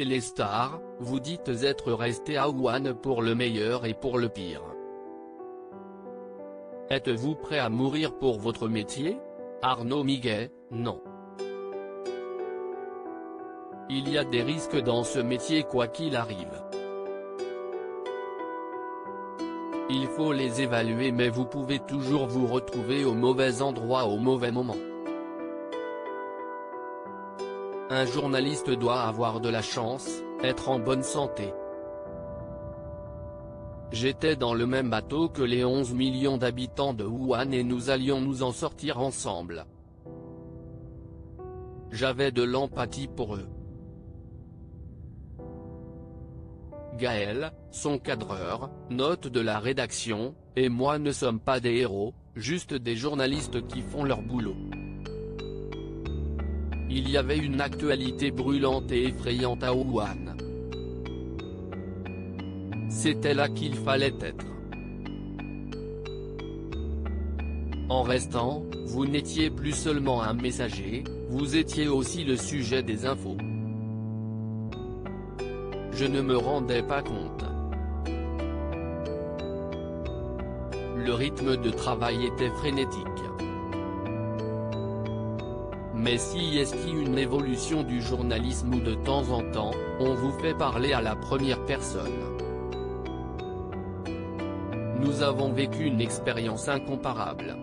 chez les stars, vous dites être resté à Wuhan pour le meilleur et pour le pire. Êtes-vous prêt à mourir pour votre métier? Arnaud Miguet, non. Il y a des risques dans ce métier quoi qu'il arrive. Il faut les évaluer, mais vous pouvez toujours vous retrouver au mauvais endroit au mauvais moment. Un journaliste doit avoir de la chance, être en bonne santé. J'étais dans le même bateau que les 11 millions d'habitants de Wuhan et nous allions nous en sortir ensemble. J'avais de l'empathie pour eux. Gaël, son cadreur, note de la rédaction, et moi ne sommes pas des héros, juste des journalistes qui font leur boulot. Il y avait une actualité brûlante et effrayante à Wuhan. C'était là qu'il fallait être. En restant, vous n'étiez plus seulement un messager, vous étiez aussi le sujet des infos. Je ne me rendais pas compte. Le rythme de travail était frénétique. Mais si est-ce une évolution du journalisme où de temps en temps, on vous fait parler à la première personne. Nous avons vécu une expérience incomparable.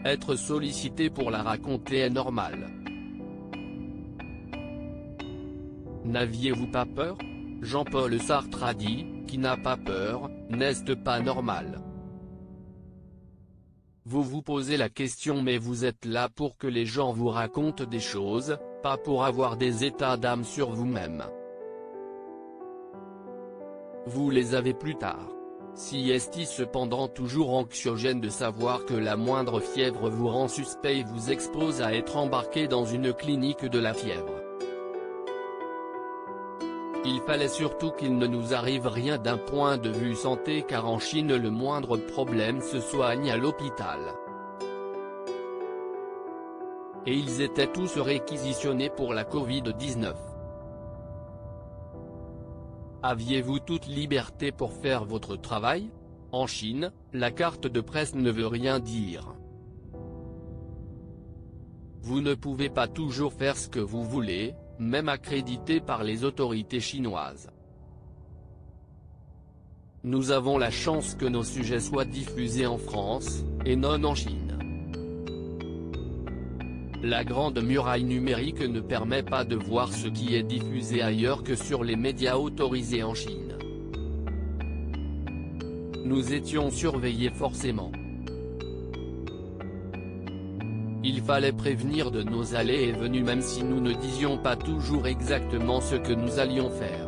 Être sollicité pour la raconter est normal. N'aviez-vous pas peur? Jean-Paul Sartre a dit, qui n'a pas peur, n'est pas normal. Vous vous posez la question, mais vous êtes là pour que les gens vous racontent des choses, pas pour avoir des états d'âme sur vous-même. Vous les avez plus tard. Si est cependant toujours anxiogène de savoir que la moindre fièvre vous rend suspect et vous expose à être embarqué dans une clinique de la fièvre. Il fallait surtout qu'il ne nous arrive rien d'un point de vue santé, car en Chine le moindre problème se soigne à l'hôpital. Et ils étaient tous réquisitionnés pour la Covid-19. Aviez-vous toute liberté pour faire votre travail? En Chine, la carte de presse ne veut rien dire. Vous ne pouvez pas toujours faire ce que vous voulez, même accrédité par les autorités chinoises. Nous avons la chance que nos sujets soient diffusés en France, et non en Chine. La grande muraille numérique ne permet pas de voir ce qui est diffusé ailleurs que sur les médias autorisés en Chine. Nous étions surveillés forcément. Il fallait prévenir de nos allées et venues même si nous ne disions pas toujours exactement ce que nous allions faire.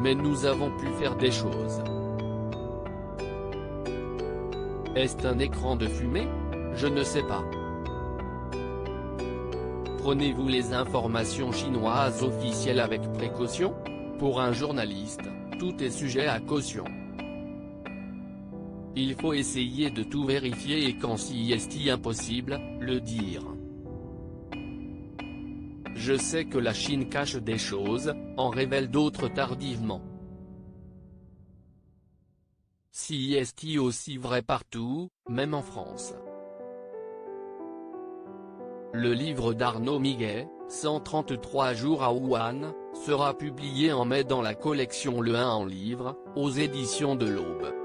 Mais nous avons pu faire des choses. Est-ce un écran de fumée? Je ne sais pas. Prenez-vous les informations chinoises officielles avec précaution? Pour un journaliste, tout est sujet à caution. Il faut essayer de tout vérifier et quand si est impossible, le dire. Je sais que la Chine cache des choses, en révèle d'autres tardivement. Si est aussi vrai partout, même en France. Le livre d'Arnaud Miguet, 133 jours à Wuhan, sera publié en mai dans la collection Le 1 en livres, aux éditions de l'Aube.